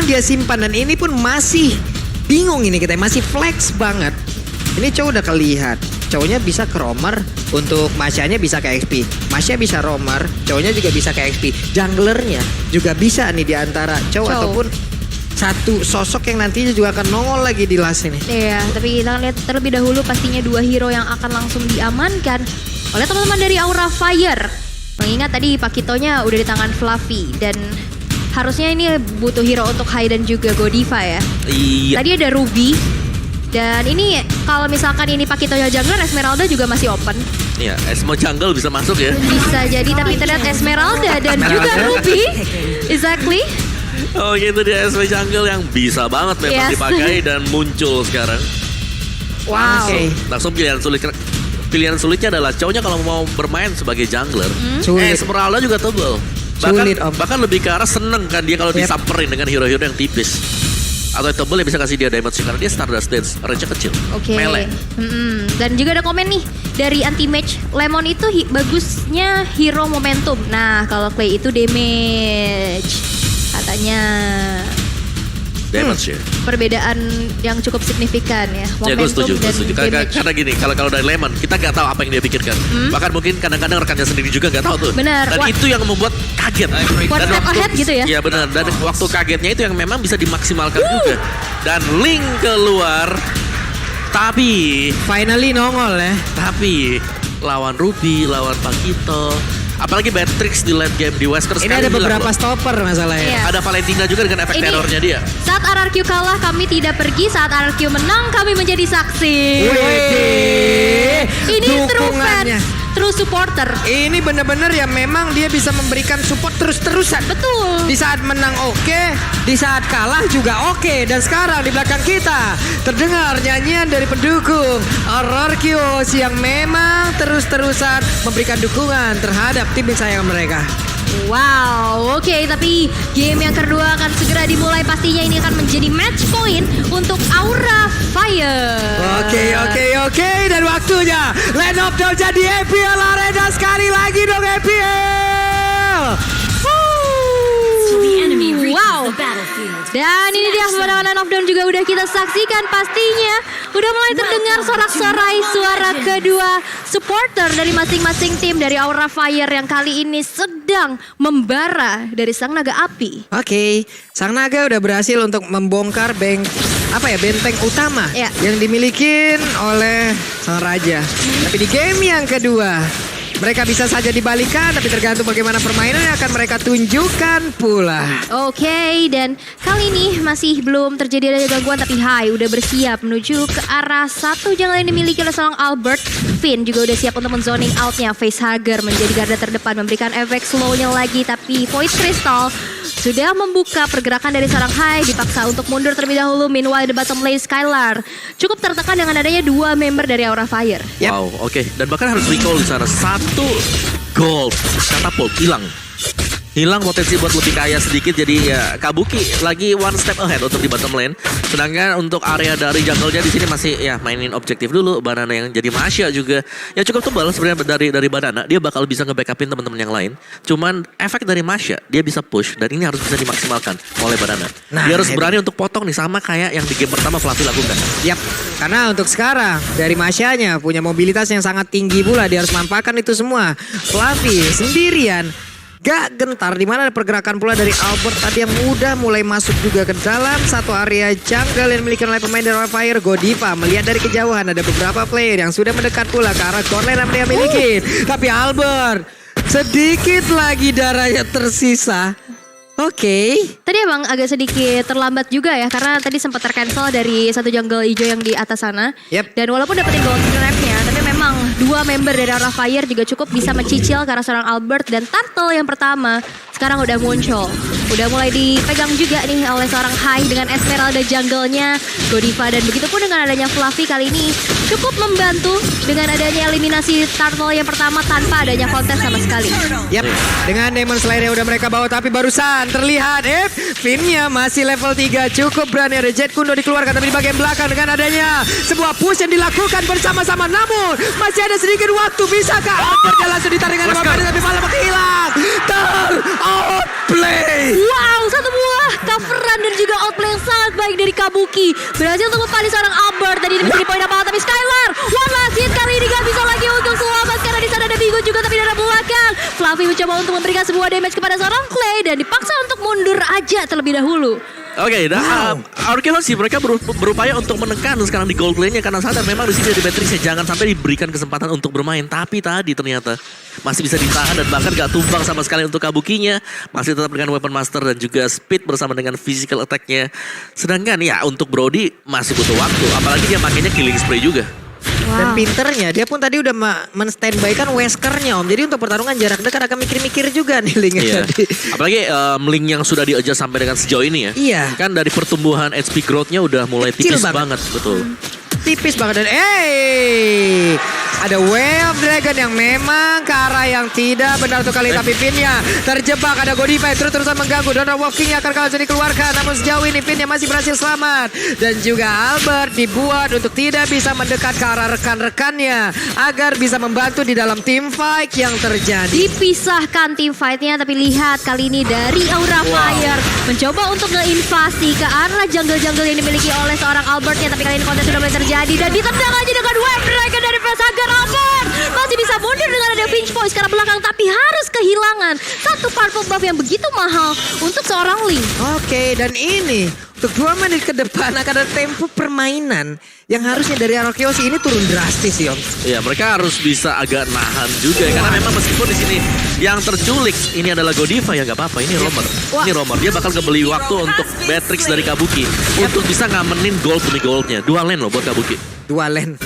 dia simpan. Dan ini pun masih bingung ini kita, masih flex banget. Ini cowok udah kelihat. Cowoknya bisa ke roamer, untuk Masya-nya bisa ke XP. Masya bisa roamer, cowoknya juga bisa ke XP. Junglernya juga bisa nih di antara cowok ataupun satu sosok yang nantinya juga akan nongol lagi di last ini. Iya, tapi kita lihat terlebih dahulu pastinya 2 hero yang akan langsung diamankan oleh teman-teman dari Aura Fire. Mengingat tadi Pakitonya udah di tangan Fluffy dan harusnya ini butuh hero untuk Hai dan juga Godiva ya. Iya. Tadi ada Ruby. Dan ini kalau misalkan ini Pakitonya jungler, Esmeralda juga masih open. Iya, Esmo jungle bisa masuk ya. Bisa jadi, tapi ternyata Esmeralda dan juga Ruby. Exactly. Oh gitu dia Esmo jungle yang bisa banget memang dipakai dan muncul sekarang. Wow. Langsung pilihan sulitnya adalah cowoknya kalau mau bermain sebagai jungler. Sulit. Esmeralda juga tebel. Bahkan lebih ke arah seneng kan dia kalau disamperin dengan hero-hero yang tipis. Atau yang tebel yang bisa kasih dia damage karena dia Stardust Dance, range-nya kecil. Melee. Dan juga ada komen nih dari anti-match. Lemon itu bagusnya hero momentum. Nah kalau Clay itu damage. Katanya damage ya. Perbedaan yang cukup signifikan ya. Ya gue setuju. Damage. Karena gini, kalau dari Lemon kita nggak tahu apa yang dia pikirkan. Bahkan mungkin kadang-kadang rekannya sendiri juga nggak tahu tuh. Benar. Dan itu yang membuat kaget. One step ahead gitu ya. Iya benar. Dan waktu kagetnya itu yang memang bisa dimaksimalkan juga. Dan Link keluar. Tapi Finally nongol ya. Tapi lawan Ruby, lawan Pakito, apalagi Beatrix di late game di Wesker Ini ada beberapa stopper masalahnya. Iya. Ada Valentina juga dengan efek terornya dia. Saat RRQ kalah kami tidak pergi, saat RRQ menang kami menjadi saksi. Ini true fans, true supporter. Ini bener-bener ya memang dia bisa memberikan support terus-terusan. Betul. Di saat menang oke, di saat kalah juga oke. Dan sekarang di belakang kita terdengar nyanyian dari pendukung RRQ yang memang terus-terusan memberikan dukungan terhadap tim kesayangan mereka. Wow, oke, tapi game yang kedua akan segera dimulai. Pastinya ini akan menjadi match point untuk Aura Fire. Oke. Dan waktunya Land of Dawn jadi EPL Arena sekali lagi dong EPL. Wow. Dan ini dia kemenangan Land of Dawn juga udah kita saksikan pastinya. Udah mulai terdengar sorak-sorai suara kedua supporter dari masing-masing tim dari Aura Fire yang kali ini sedang membara dari Sang Naga Api. Oke, Sang Naga udah berhasil untuk membongkar benteng utama yang dimiliki oleh Sang Raja. Tapi di game yang kedua mereka bisa saja dibalikan, tapi tergantung bagaimana permainan yang akan mereka tunjukkan pula. Oke, dan kali ini masih belum terjadi ada gangguan, tapi Hai udah bersiap menuju ke arah satu jungle yang dimiliki oleh seorang Albert. Finn juga udah siap untuk menzoning outnya. Facehugger menjadi garda terdepan, memberikan efek slownya lagi, tapi Void Crystal sudah membuka pergerakan dari seorang Hai, dipaksa untuk mundur terlebih dahulu. Meanwhile the bottom lane Skylar cukup tertekan dengan adanya 2 member dari Aura Fire. Wow, oke. Dan bahkan harus recall di sana 1 gold katapult hilang potensi buat lebih kaya sedikit, jadi ya Kabuki lagi one step ahead untuk di bottom lane. Sedangkan untuk area dari jungle-nya di sini masih ya mainin objektif dulu. Banana yang jadi Masya juga ya cukup tebal sebenarnya dari Banana. Dia bakal bisa nge-backupin teman-teman yang lain. Cuman efek dari Masya dia bisa push dan ini harus bisa dimaksimalkan oleh Banana. Dia harus berani untuk potong nih sama kayak yang di game pertama Fluffy lakukan. Yap, karena untuk sekarang dari Masyanya punya mobilitas yang sangat tinggi pula, dia harus manfaatkan itu semua. Fluffy sendirian gak gentar, dimana ada pergerakan pula dari Albert tadi yang udah mulai masuk juga ke dalam satu area jungle yang dimiliki oleh pemain dari Fire. Godiva melihat dari kejauhan ada beberapa player yang sudah mendekat pula ke arah core lane yang dia miliki. Tapi Albert sedikit lagi darahnya tersisa. Oke. Tadi emang agak sedikit terlambat juga ya, karena tadi sempat tercancel dari satu jungle hijau yang di atas sana. Dan walaupun dapetin gold grab-nya, tapi memang 2 member dari Aura Fire juga cukup bisa mencicil ke arah seorang Albert. Dan turtle yang pertama sekarang udah muncul. Udah mulai dipegang juga nih oleh seorang Hai dengan Esmeralda jungle-nya Godiva. Dan begitu pun dengan adanya Fluffy kali ini cukup membantu dengan adanya eliminasi turtle yang pertama tanpa adanya kontes sama sekali. Yap, dengan Demon Slayer yang udah mereka bawa tapi barusan terlihat Finnya masih level 3 cukup berani. Ada Jet Kundo dikeluarkan tapi di bagian belakang dengan adanya sebuah push yang dilakukan bersama-sama, namun masih ada sedikit waktu. Bisakah Albertnya langsung ditarik dengan Mapede tapi malah menghilang. Outplay. Wow, satu buah coveran dan juga outplay yang sangat baik dari Kabuki. Berhasil untuk mempali seorang Albert. Tadi menjadi poin apa tapi Skylar one last hit kali ini gak bisa lagi untuk selamat karena di sana ada Bigo juga tapi dari belakang. Fluffy mencoba untuk memberikan sebuah damage kepada seorang Clay dan dipaksa untuk mundur aja terlebih dahulu. Oke, Arkeologi mereka berupaya untuk menekan sekarang di gold lane-nya karena sadar memang di sini ada Matrix jangan sampai diberikan kesempatan untuk bermain. Tapi tadi ternyata masih bisa ditahan dan bahkan gak tumbang sama sekali untuk Kabukinya. Masih tetap dengan Weapon Master dan juga Speed bersama dengan physical attack-nya. Sedangkan ya untuk Brody masih butuh waktu, apalagi dia makanya Killing Spray juga. Dan pinternya dia pun tadi udah men-standby kan Weskernya Om. Jadi untuk pertarungan jarak dekat akan mikir-mikir juga nih Link tadi. Apalagi Link yang sudah di-adjust sampai dengan sejauh ini ya. Iya. Kan dari pertumbuhan HP growth-nya udah mulai Kecil tipis banget. Betul. Tipis banget dan ada Way of Dragon yang memang ke arah yang tidak benar untuk kali tapi pinnya terjebak. Ada Godiva yang terus-terusan mengganggu dan Walking-nya akan langsung dikeluarkan, namun sejauh ini pinnya masih berhasil selamat dan juga Albert dibuat untuk tidak bisa mendekat ke arah rekan-rekannya agar bisa membantu di dalam team fight yang terjadi. Dipisahkan tim fight-nya tapi lihat kali ini dari Aura Fire mencoba untuk ngeinvasi ke arah jungle-jungle yang dimiliki oleh seorang Albert-nya, tapi kali ini konten sudah mulai terjadi dan ditendang aja dengan Wave Dragon dari Vesagar. Albert masih bisa mundur dengan ada pinch point sekarang belakang tapi harus kehilangan satu purple buff yang begitu mahal untuk seorang Link. Oke, dan ini untuk 2 menit ke depan akan ada tempo permainan yang harusnya dari Arkeologi ini turun drastis sih Om. Iya, mereka harus bisa agak nahan juga karena memang meskipun di sini yang terculik ini adalah Godiva ya nggak apa-apa. Ini Romer. Ini Romer dia bakal kebeli waktu untuk Matrix dari Kabuki untuk bisa ngamenin gold demi goldnya. 2 lane loh buat Kabuki. 2 lane.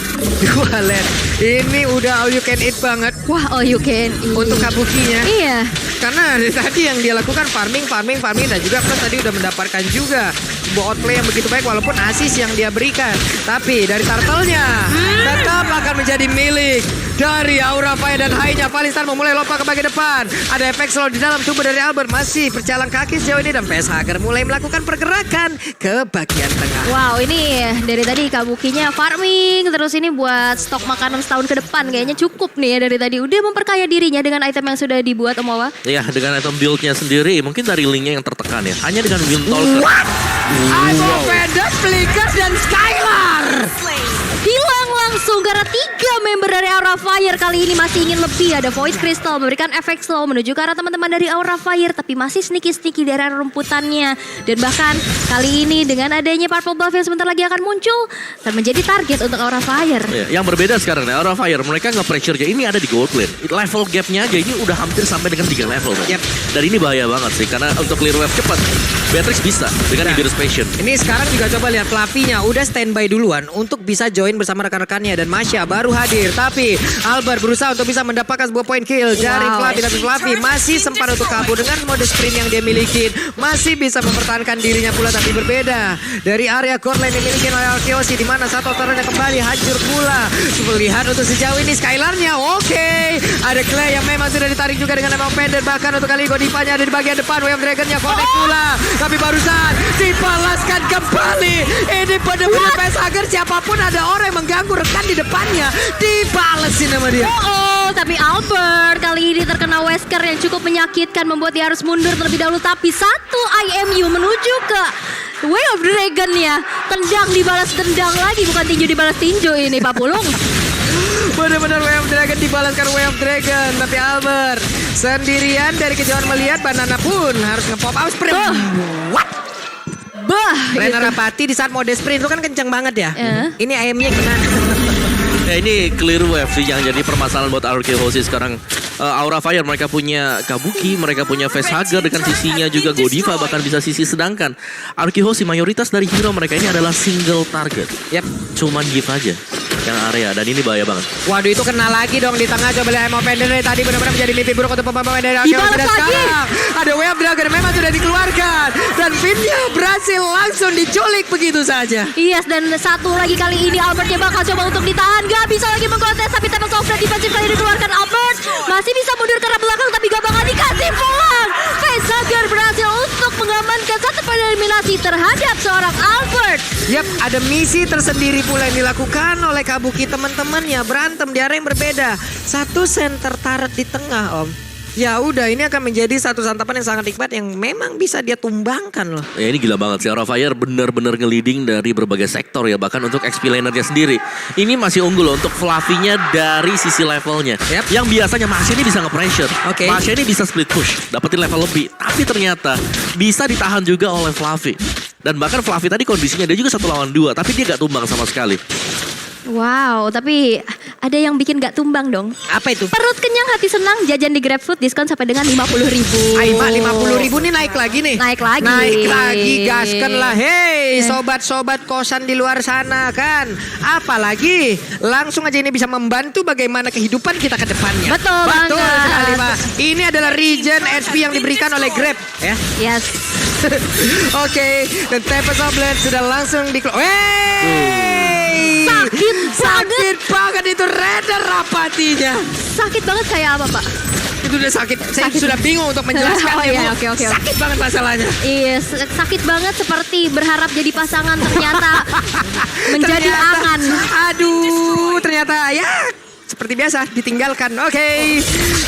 Ini udah all you can eat banget. Wah, all you can eat. Untuk Kabukinya. Iya. Karena dari tadi yang dia lakukan farming dan juga plus tadi udah mendapatkan juga sebuah outplay yang begitu baik walaupun assist yang dia berikan. Tapi dari turtle-nya tetap akan menjadi milik dari Aura Fire dan Hai-nya. Valistan memulai lompat ke bagian depan. Ada efek slow di dalam tubuh dari Albert masih berjalan kaki sejauh ini dan PS Hager mulai melakukan pergerakan ke bagian tengah. Wow, ini dari tadi Kabukinya farming terus ini buat stok makanan setahun ke depan kayaknya cukup nih ya dari tadi udah memperkaya dirinya dengan item yang sudah dibuat Om Wawa. Iya, dengan item build-nya sendiri mungkin dari Link-nya yang tertekan ya. Hanya dengan Windtalker. Pedas, Flickers dan Skylar. Hilang langsung karena 3 member dari Aura Fire kali ini masih ingin lebih. Ada Voice Crystal memberikan efek slow menuju ke arah teman-teman dari Aura Fire tapi masih sneaky-sneaky dari arah rumputannya. Dan bahkan kali ini dengan adanya purple buff yang sebentar lagi akan muncul dan menjadi target untuk Aura Fire. Ya, yang berbeda sekarang ya, Aura Fire mereka nge-pressure-nya ini ada di gold lane. Level gap-nya aja ini udah hampir sampai dengan 3 level. Yep. Dan ini bahaya banget sih karena untuk clear wave cepat Beatrix bisa dengan Igor's Passion. Ini sekarang juga coba lihat Fluffy-nya udah standby duluan untuk bisa join bersama rekan-rekannya dan Masya baru hadir. Tapi Albert berusaha untuk bisa mendapatkan sebuah point kill dari Fluffy. Tapi Fluffy masih sempat untuk kabur dengan mode sprint yang dia miliki. Masih bisa mempertahankan dirinya pula tapi berbeda dari area core lane yang dimiliki oleh Arkeologi di mana satu turretnya kembali hancur pula. Lihat untuk sejauh ini Skylar-nya oke. Ada Clay yang memang sudah ditarik juga dengan nama pendek. Bahkan untuk kali Godivanya ada di bagian depan. Wave Dragon-nya connect pula. Tapi barusan dibalaskan kembali. Ini benar-benar PS Hager siapapun ada orang yang mengganggu rekan di depannya. Dibalesin sama dia. Tapi Albert kali ini terkena Wesker yang cukup menyakitkan membuat dia harus mundur terlebih dahulu. Tapi satu IMU menuju ke Way of Dragon ya. Tendang dibalas tendang lagi, bukan tinju dibalas tinju ini Pak Pulung. Benar-benar Way of Dragon dibalaskan Way of Dragon. Tapi Albert sendirian dari kejauhan melihat Banana pun harus nge-pop out sprint. What? Rena Rapati di saat mode sprint itu kan kencang banget ya. Ini ayamnya gimana? Ya ini clear wave sih yang jadi permasalahan buat Arkeologi sekarang. Aura Fire mereka punya Kabuki, mereka punya Facehugger dengan sisinya juga Godiva bahkan bisa sisi sedangkan Arkeologi mayoritas dari hero mereka ini adalah single target. Yap, cuman give aja. yang area dan ini bahaya banget. Waduh itu kena lagi dong di tengah. Coba lihat Emo Pender dari tadi benar-benar menjadi mimpi buruk untuk pemain dari Arkeos. Dibalas Dan lagi. sekarang ada Wave Dragon memang sudah dikeluarkan. Dan Finnya berhasil langsung diculik begitu saja. Yes, dan satu lagi kali ini Albertnya bakal coba untuk ditahan. Gak bisa lagi mengkontes, tapi Tempest of Fate defensif kali dikeluarkan Albert. Masih bisa mundur ke arah belakang, tapi gak bakal dikasih pulang. Facehager berhasil untuk mengamankan satu poin eliminasi terhadap seorang Albert. Yap, ada misi tersendiri pula yang dilakukan oleh Kabuki teman-temannya. Berantem di area yang berbeda. Satu center turret di tengah, Om. Ya udah, ini akan menjadi satu santapan yang sangat nikmat yang memang bisa dia tumbangkan loh. Ya ini gila banget sih, Aura Fire benar-benar nge-leading dari berbagai sektor ya, bahkan untuk XP lanernya sendiri. Ini masih unggul loh untuk Fluffy-nya dari sisi levelnya. Yap. Yang biasanya Masya ini bisa nge-pressure. Oke. Masya ini bisa split push, dapetin level lebih. Tapi ternyata bisa ditahan juga oleh Fluffy. Dan bahkan Fluffy tadi kondisinya dia juga 1 lawan 2, tapi dia gak tumbang sama sekali. Wow, tapi ada yang bikin gak tumbang dong. Apa itu? Perut kenyang hati senang, jajan di GrabFood diskon sampai dengan 50.000. Aima 50.000 nih naik lagi nih. Naik lagi. Naik lagi, gaskan lah. Hei sobat-sobat kosan di luar sana kan. Apalagi langsung aja ini bisa membantu bagaimana kehidupan kita ke depannya. Betul banget. sekali Pak. Ini adalah regen HP yang diberikan oleh Grab ya. Yes. Oke, dan Tempest of Blade sudah langsung di... Sakit banget itu Raider rapatinya. Sakit banget kayak apa, Pak? Itu udah sakit. Saya sudah bingung untuk menjelaskannya. Oh, iya, Bu. oke. Sakit banget masalahnya. Iya, sakit banget seperti berharap jadi pasangan ternyata menjadi angan. Aduh, ternyata ya seperti biasa ditinggalkan. Oke.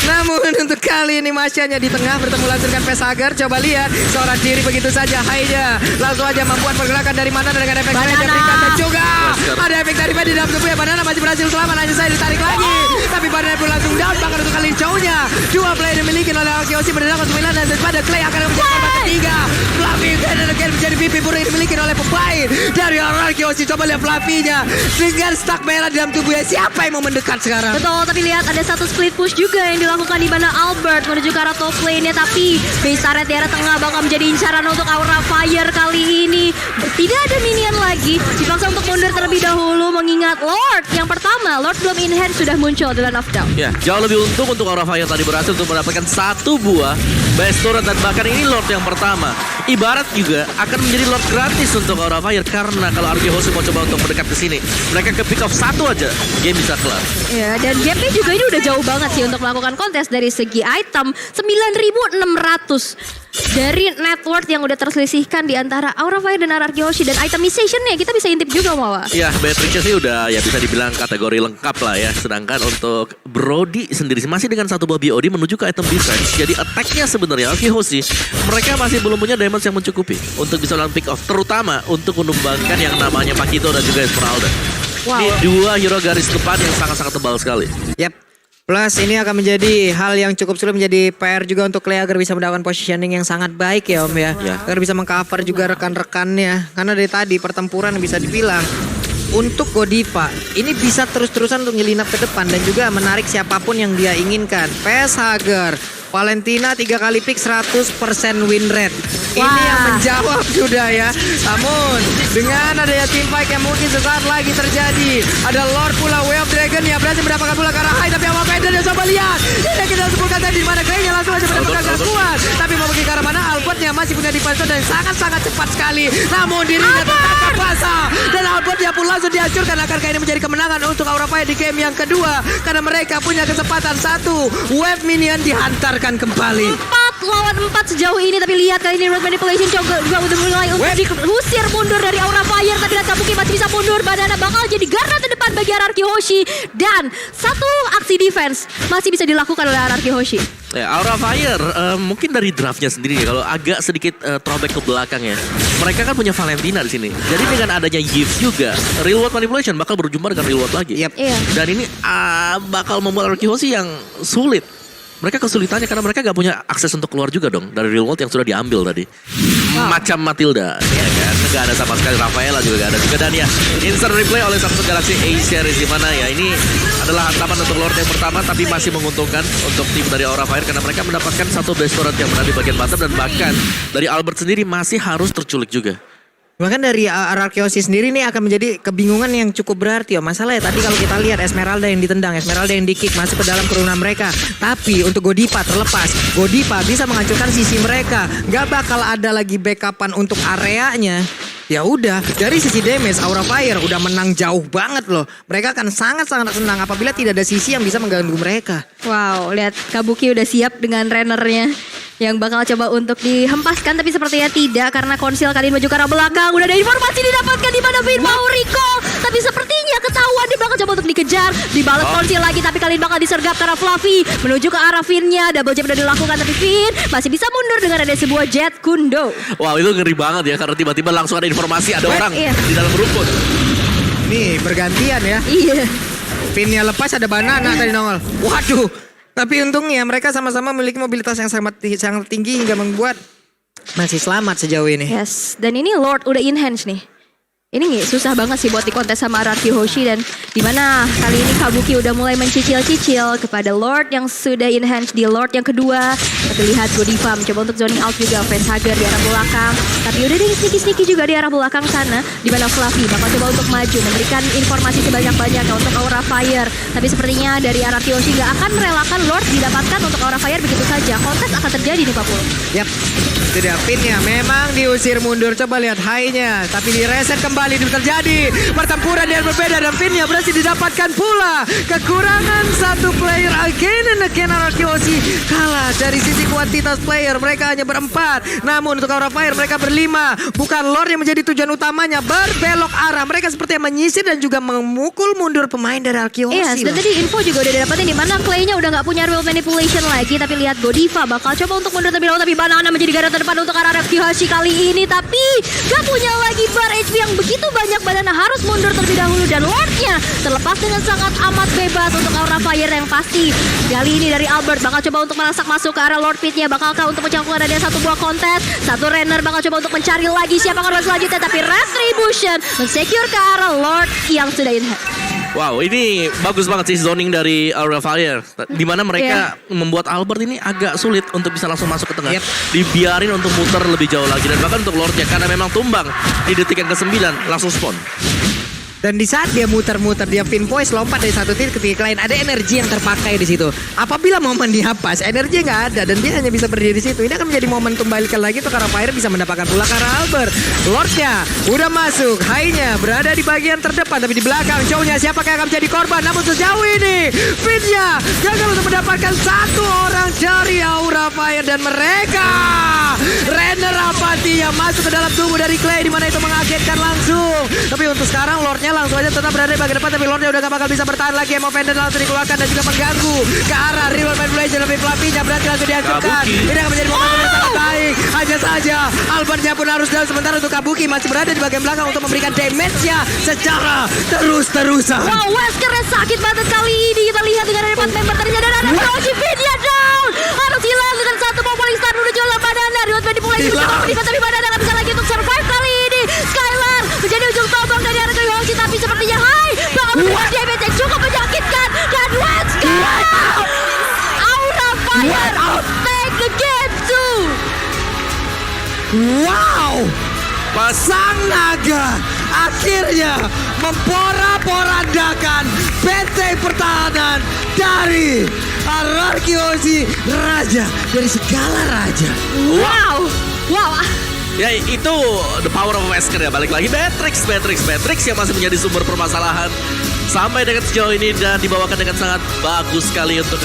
Namun untuk kali ini Masyanya di tengah bertemu langsung dengan Facehager. Coba lihat seorang diri begitu saja. Haida langsung aja membuat pergerakan dari mana dengan efek Banana. dari berikan dan juga Wesker. ada efek dari di dalam tubuhnya. Banana masih berhasil selamat, hanya saya ditarik lagi. Tapi Banana pun langsung down bahkan untuk kali cownya. Dua play dimiliki oleh Arkeosi berdasarkan 9 dan daripada Clay akan menjadi korban ketiga. Fluffy dan again menjadi pipi buruk yang dimiliki oleh pemain dari Arkeosi. Coba lihat Fluffy-nya dengan stuck merah di dalam tubuhnya. Siapa yang mau mendekat sekarang? Betul, tapi lihat ada satu split push juga yang dilakukan di mana Albert menuju ke arah top lane-nya. Tapi base turret di arah tengah bakal menjadi incaran untuk Aura Fire kali ini. Tidak ada minion lagi, dipaksa untuk mundur terlebih dahulu mengingat Lord yang pertama, Lord belum in hand sudah muncul di Land of Down. Ya, jauh lebih untung untuk Aura Fire tadi berhasil untuk mendapatkan 1 buah base turret dan bahkan ini Lord yang pertama. Ibarat juga akan menjadi Lord gratis untuk Aura Fire karena kalau Arkeosi mau coba untuk mendekat ke sini, mereka ke pick off 1 aja, game bisa kelar. Ya, dan gapnya juga ini udah jauh banget sih untuk melakukan kontes dari segi item 9.600 dari net worth yang udah terselisihkan di antara Aura Fire dan Arkeosi dan itemization-nya kita bisa intip juga Mawa. Ya, Beatrix sih udah ya bisa dibilang kategori lengkap lah ya. Sedangkan untuk Brody sendiri masih dengan 1 buah BOD menuju ke item defense. Jadi attack-nya sebenarnya Arkeosi mereka masih belum punya damage yang mencukupi untuk bisa melakukan pick off, terutama untuk menumbangkan yang namanya Pakito dan juga Esmeralda. Wow. Ini 2 hero garis depan yang sangat-sangat tebal sekali. Yap. Plus ini akan menjadi hal yang cukup sulit menjadi PR juga untuk Clay agar bisa mendapatkan positioning yang sangat baik ya Om ya. Ya. Agar bisa mengcover juga rekan-rekannya. Karena dari tadi pertempuran bisa dibilang untuk Godiva ini bisa terus-terusan untuk nyelinap ke depan dan juga menarik siapapun yang dia inginkan. Facehager, Valentina 3 kali pick 100% win rate. Ini Wah. yang menjawab sudah ya. Namun dengan adanya team fight yang mungkin sesaat lagi terjadi, ada Lord pula Wave Dragon yang berhasil mendapatkan pula karena high tapi apa Fender yang coba lihat. Ini kita sebutkan tadi di mana Clay-nya langsung aja mendapatkan karena kuat. Tapi mau pergi ke arah mana Albertnya masih punya defense dan sangat-sangat cepat sekali. Namun dirinya tertangkap basah dan Albertnya pun langsung dihancurkan. Akankah ini menjadi kemenangan untuk Aura Fire di game yang kedua karena mereka punya kesempatan 1 wave minion dihantarkan kembali. 4 lawan 4 sejauh ini, tapi lihat kali ini road manipulation juga udah mulai untuk diusir mundur dari Aura Fire. Tapi lihat Kabuki masih bisa mundur. Banana bakal jadi garda terdepan bagi Arkeosi dan 1 aksi defense masih bisa dilakukan oleh Arkeosi. Ya, Aura Fire mungkin dari draftnya sendiri ya, kalau agak sedikit throwback ke belakang ya. Mereka kan punya Valentina di sini. Jadi dengan adanya Yves juga, real world manipulation bakal berjumpa dengan real world lagi. Yep. Iya. Dan ini bakal membuat Arkeosi yang sulit. Mereka kesulitannya karena mereka gak punya akses untuk keluar juga dong dari real world yang sudah diambil tadi. Macam Matilda, ya kan? Gak ada sama sekali. Rafaela juga gak ada juga. Dan ya, instant replay oleh Samsung Galaxy A series di mana ya ini adalah hantaman untuk Lord yang pertama, tapi masih menguntungkan untuk tim dari Aura Fire karena mereka mendapatkan 1 base turret yang berada di bagian bottom dan bahkan dari Albert sendiri masih harus terculik juga. Bahkan dari Ararkiosi sendiri nih akan menjadi kebingungan yang cukup berarti. Masalahnya tadi kalau kita lihat Esmeralda yang ditendang, Esmeralda yang di-kick masuk ke dalam kerumunan mereka. Tapi untuk Godiva terlepas, Godiva bisa menghancurkan sisi mereka. Gak bakal ada lagi backupan untuk areanya. Ya udah, dari sisi damage Aura Fire udah menang jauh banget loh. Mereka akan sangat-sangat senang apabila tidak ada sisi yang bisa mengganggu mereka. Wow, lihat Kabuki udah siap dengan Rennernya yang bakal coba untuk dihempaskan, tapi sepertinya tidak karena konsil kali ini maju ke arah belakang. Udah ada informasi didapatkan di mana Vin mau recall, tapi sepertinya ketahuan dia bakal coba untuk dikejar. Dibalas konsil lagi, tapi kali ini bakal disergap ke arah Fluffy menuju ke arah Vinnya. Double jump udah dilakukan, tapi Vin masih bisa mundur dengan ada sebuah jet kundo. Wow, itu ngeri banget ya karena tiba-tiba langsung ada informasi ada orang iya. di dalam rumput. Nih bergantian ya. Iya. Pinnya lepas ada banana tadi nongol. Waduh. Tapi untungnya mereka sama-sama memiliki mobilitas yang sangat tinggi hingga membuat masih selamat sejauh ini. Yes, dan ini Lord udah enhance nih. Ini susah banget sih buat dikontes sama Araki Hoshi, dan dimana kali ini Kabuki udah mulai mencicil-cicil kepada Lord yang sudah enhance di Lord yang kedua. Tapi lihat Godiva mencoba untuk zoning out juga Facehugger di arah belakang. Tapi udah deh sneaky-sneaky juga di arah belakang sana. Dimana Fluffy bakal coba untuk maju memberikan informasi sebanyak-banyaknya untuk Aura Fire. Tapi sepertinya dari Araki Hoshi gak akan merelakan Lord didapatkan untuk Aura Fire begitu saja. Kontes akan terjadi nih Papul. Yap, itu dia pinnya memang diusir mundur. Coba lihat high-nya, tapi di reset kembali terjadi pertempuran yang berbeda dan pinnya berhasil didapatkan pula. Kekurangan satu player again and again. Ararkiosi kalah dari sisi kuantitas player. Mereka hanya berempat, namun untuk Aura Fire mereka berlima. Bukan Lord yang menjadi tujuan utamanya, berbelok arah. Mereka seperti yang menyisir dan juga memukul mundur pemain dari Ararkiosi. Yes, dan tadi info juga udah didapatin di mana Clay-nya udah gak punya real manipulation lagi. Tapi lihat Godiva bakal coba untuk mundur terlebih dahulu, tapi Banana menjadi garda terdepan untuk Ararkiosi kali ini. Tapi gak punya lagi bar HP yang begitu banyak. Banana harus mundur terlebih dahulu, dan Lordnya terlepas dengan sangat amat bebas untuk Aura Fire yang pasti. Kali ini dari Albert bakal coba untuk merasak masuk ke arah Lord Pitnya. Bakalkah untuk mencakup ada satu buah kontes. Satu Renner bakal coba untuk mencari lagi siapa korban selanjutnya, tapi Retribution mensecure ke arah Lord yang sudah in hand. Wow, ini bagus banget sih zoning dari Aura Fire. Dimana mereka membuat Albert ini agak sulit untuk bisa langsung masuk ke tengah. Yep. Dibiarin untuk muter lebih jauh lagi. Dan bahkan untuk Lordnya karena memang tumbang di detik yang ke-9 langsung spawn. Dan di saat dia muter-muter, dia pinpoint lompat dari satu titik ke titik lain, ada energi yang terpakai di situ. Apabila momen dia pas, energi nggak ada dan dia hanya bisa berdiri di situ. Ini akan menjadi momentum balikan lagi untuk Aura Fire bisa mendapatkan pula ke arah Albert. Lordnya udah masuk, high-nya berada di bagian terdepan, tapi di belakang Chow-nya siapakah yang akan menjadi korban? Namun sejauh ini Finn-nya gagal untuk mendapatkan satu orang dari Aura Fire, dan mereka Renner Apathy yang masuk ke dalam tubuh dari Clay, di mana itu mengagetkan langsung. Tapi untuk sekarang Lordnya langsung aja tetap berada di bagian depan, tapi Lordnya udah gak bakal bisa bertahan lagi. Emo Vendor langsung dikeluarkan dan juga mengganggu ke arah Rival Manipulation, tapi Fluffy-nya berarti langsung dihancurkan. Ini akan menjadi momen yang sangat baik. Hanya saja Albertnya pun harus down, sementara untuk Kabuki masih berada di bagian belakang untuk memberikan damage-nya secara terus-terusan. Wow, Weskernya sakit banget kali ini. Kita lihat dengan ada 4 member tadinya, dan ada Roshi Vinnya down. Harus hilang dengan satu Populi Star menuju ke Banana. Rival Manipulation bisa, tapi Banana gak bisa lagi untuk survive kali ini. Skylar menjadi ujung tombak dari Araki Hoshi, tapi sepertinya bakal memberikan damage yang cukup menyakitkan. Dan Wesker Aura Fire take the game too. Wow, Sang Naga akhirnya memporak-porandakan benteng pertahanan dari Ararkiosi, raja dari segala raja. Wow. Ya itu the power of Wesker ya. Balik lagi Matrix yang masih menjadi sumber permasalahan sampai dengan sejauh ini, dan dibawakan dengan sangat bagus sekali untuk